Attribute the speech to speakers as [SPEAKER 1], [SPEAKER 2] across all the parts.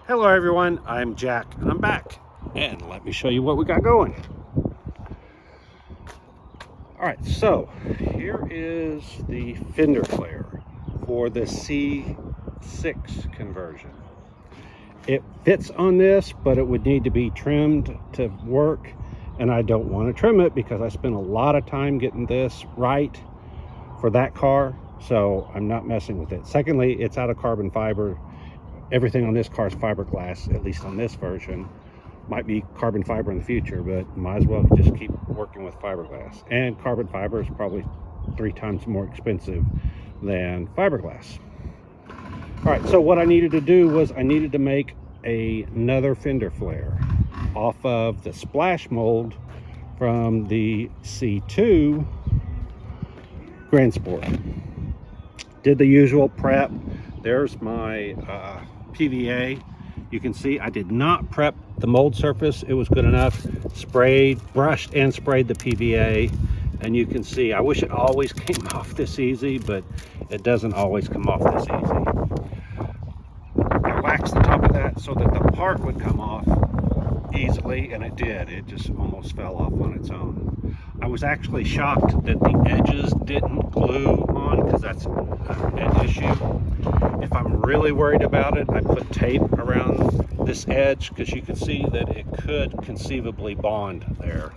[SPEAKER 1] Hello everyone, I'm Jack and I'm back, and let me show you what we got going. Alright, so here is the fender flare for the C6 conversion. It fits on this, but it would need to be trimmed to work, and I don't want to trim it because I spent a lot of time getting this right for that car, so I'm not messing with it. Secondly, it's out of carbon fiber. Everything on this car is fiberglass, at least on this version. Might be carbon fiber in the future, but might as well just keep working with fiberglass. And carbon fiber is probably 3 times more expensive than fiberglass. All right, so what I needed to do was I needed to make another fender flare off of the splash mold from the C2 Grand Sport. Did the usual prep. There's my PVA. You can see I did not prep the mold surface. It was good enough. Sprayed, brushed and sprayed the PVA, and you can see I wish it always came off this easy, but it doesn't always come off this easy. I waxed the top of that so that the part would come off easily, and it did. It just almost fell off on its own. I was actually shocked that the edges didn't glue on, because that's an issue. If I'm really worried about it, I put tape around this edge because you can see that it could conceivably bond there.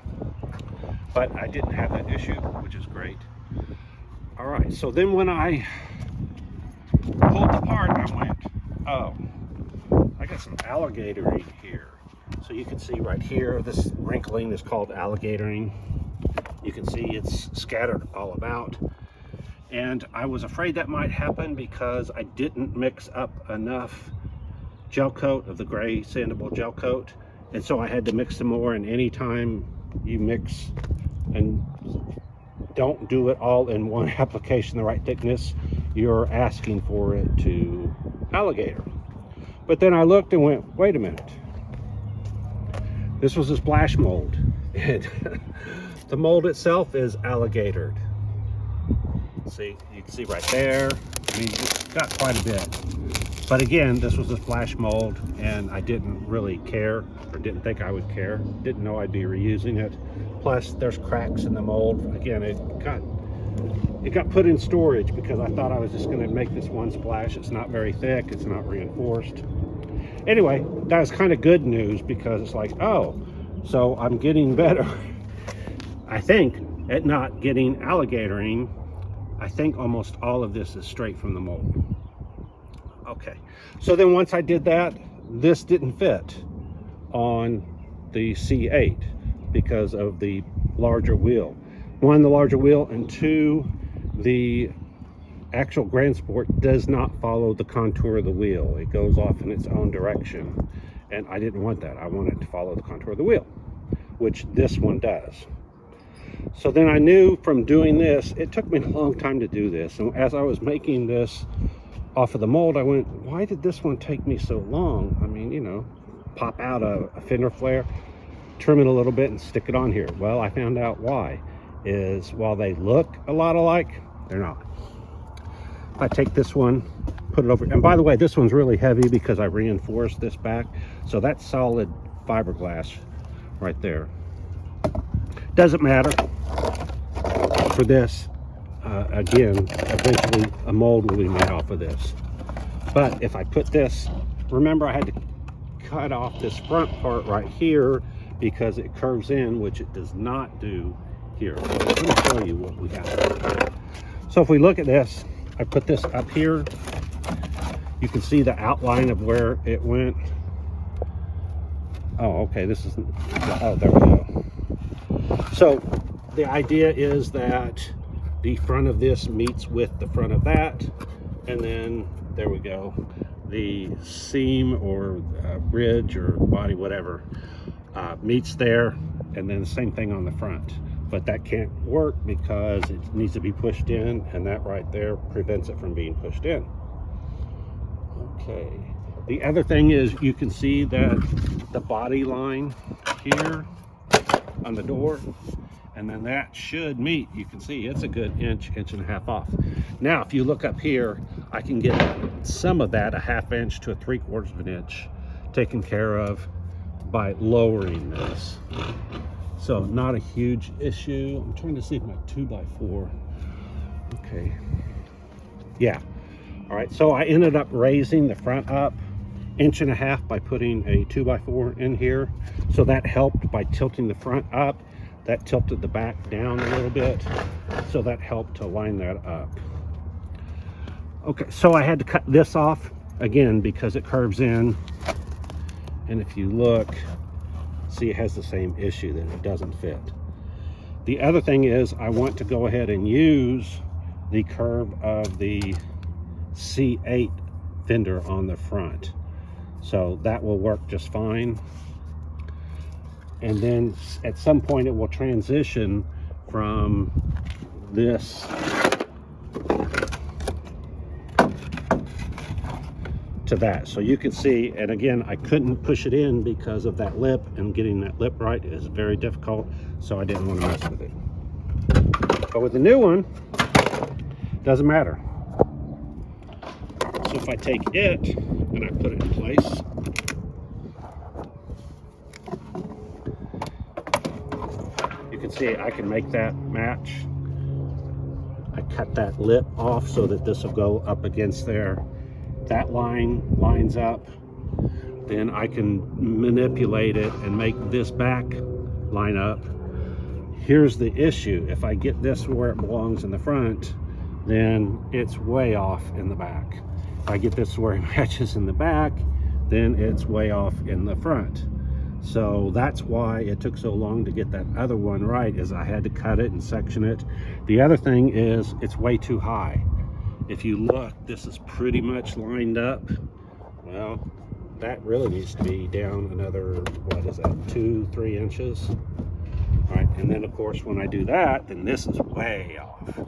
[SPEAKER 1] But I didn't have that issue, which is great. All right, so then when I pulled the part, I went, oh, I got some alligatoring here. So you can see right here, this wrinkling is called alligatoring. You can see it's scattered all about. And I was afraid that might happen because I didn't mix up enough gel coat of the gray sandable gel coat. And so I had to mix some more, and anytime you mix and don't do it all in one application the right thickness, you're asking for it to alligator. But then I looked and went, wait a minute. This was a splash mold. And the mold itself is alligatored. See, you can see right there. I mean, it's got quite a bit. But again, this was a splash mold, and I didn't really care, or didn't think I would care. Didn't know I'd be reusing it. Plus, there's cracks in the mold. Again, it got put in storage because I thought I was just going to make this one splash. It's not very thick. It's not reinforced. Anyway, that was kind of good news because it's like, oh, so I'm getting better, I think, at not getting alligatoring. I think almost all of this is straight from the mold. Okay, so then once I did that, this didn't fit on the C8 because of the larger wheel. One, the larger wheel, and two, the actual Grand Sport does not follow the contour of the wheel. It goes off in its own direction, and I didn't want that. I wanted to follow the contour of the wheel, which this one does. So then I knew from doing this, it took me a long time to do this, and as I was making this off of the mold, I went, why did this one take me so long? I mean, you know, pop out a fender flare, trim it a little bit and stick it on here. Well, I found out why. Is while they look a lot alike, they're not. If I take this one, put it over, and by the way, this one's really heavy because I reinforced this back, so that's solid fiberglass right there. Doesn't matter for this. Again, eventually a mold will be made off of this. But if I put this, remember I had to cut off this front part right here because it curves in, which it does not do here. So let me show you what we got. So if we look at this, I put this up here. You can see the outline of where it went. Oh, okay, this is, oh, there we go. So the idea is that the front of this meets with the front of that, and then there we go. The seam or bridge or body, whatever, meets there, and then the same thing on the front. But that can't work because it needs to be pushed in, and that right there prevents it from being pushed in. Okay. The other thing is you can see that the body line here on the door, and then that should meet. You can see it's a good inch and a half off. Now if you look up here, I can get some of that, a 1/2 inch to a 3/4 of an inch, taken care of by lowering this. So not a huge issue. I'm trying to see if my 2x4, okay, yeah. All right, so I ended up raising the front up 1.5 inches by putting a 2x4 in here. So that helped by tilting the front up. That tilted the back down a little bit. So that helped to line that up. Okay, so I had to cut this off again because it curves in. And if you look, see, it has the same issue that it doesn't fit. The other thing is I want to go ahead and use the curve of the C8 fender on the front. So that will work just fine. And then at some point it will transition from this to that. So you can see, and again, I couldn't push it in because of that lip, and getting that lip right is very difficult. So I didn't want to mess with it. But with the new one, doesn't matter. So if I take it and I put it in place, you can see I can make that match. I cut that lip off so that this will go up against there. That line lines up. Then I can manipulate it and make this back line up. Here's the issue. If I get this where it belongs in the front, then it's way off in the back. If I get this where it matches in the back, then it's way off in the front. So that's why it took so long to get that other one right, is I had to cut it and section it. The other thing is it's way too high. If you look, this is pretty much lined up. Well, that really needs to be down another, what is that, 2-3 inches. All right, and then of course when I do that, then this is way off.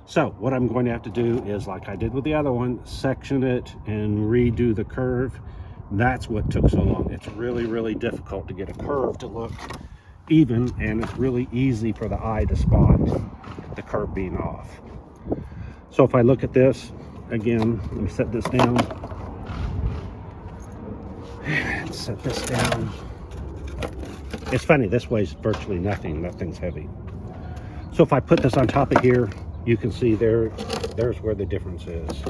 [SPEAKER 1] So what I'm going to have to do is, like I did with the other one, section it and redo the curve. That's what took so long. It's really, really difficult to get a curve to look even, and it's really easy for the eye to spot the curve being off. So if I look at this, again, let me set this down. Set this down. It's funny, this weighs virtually nothing. Nothing's heavy. So if I put this on top of here, you can see there's where the difference is.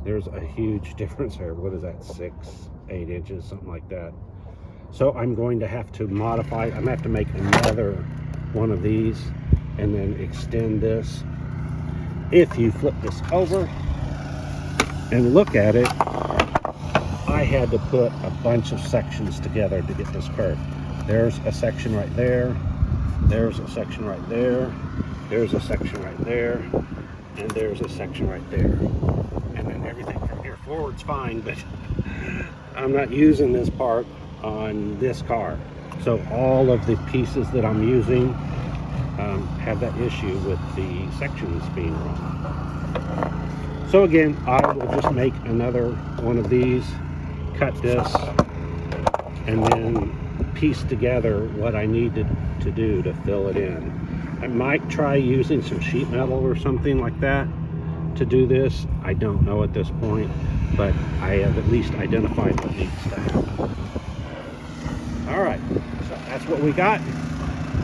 [SPEAKER 1] There's a huge difference there. What is that, 6-8 inches, something like that. So I'm going to have to modify. I'm going to have to make another one of these and then extend this. If you flip this over and look at it, I had to put a bunch of sections together to get this curve. There's a section right there. There's a section right there. There's a section right there. And there's a section right there. And then everything from here forward's fine, but I'm not using this part on this car. So all of the pieces that I'm using have that issue with the sections being wrong. So again, I will just make another one of these, cut this, and then piece together what I needed to do to fill it in. I might try using some sheet metal or something like that to do this. I don't know at this point, but I have at least identified what needs to happen. All right, so that's what we got.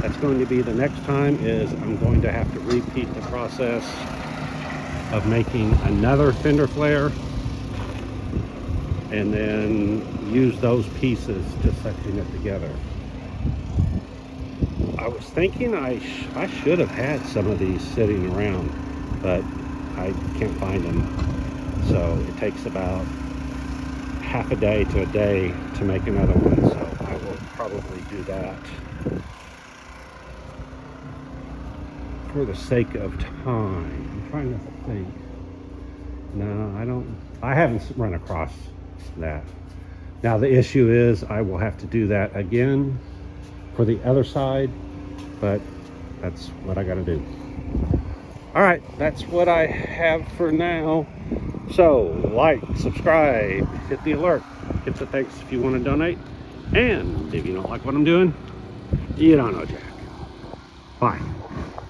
[SPEAKER 1] That's going to be the next time, is I'm going to have to repeat the process of making another fender flare and then use those pieces to section it together. I was thinking I should have had some of these sitting around, but I can't find them. So it takes about half a day to a day to make another one, so I will probably do that for the sake of time. I'm trying to think. No, I haven't run across that. Now the issue is I will have to do that again for the other side, but that's what I got to do. All right, that's what I have for now. So like, subscribe, hit the alert, hit the thanks if you want to donate, and if you don't like what I'm doing, you don't know jack. Bye.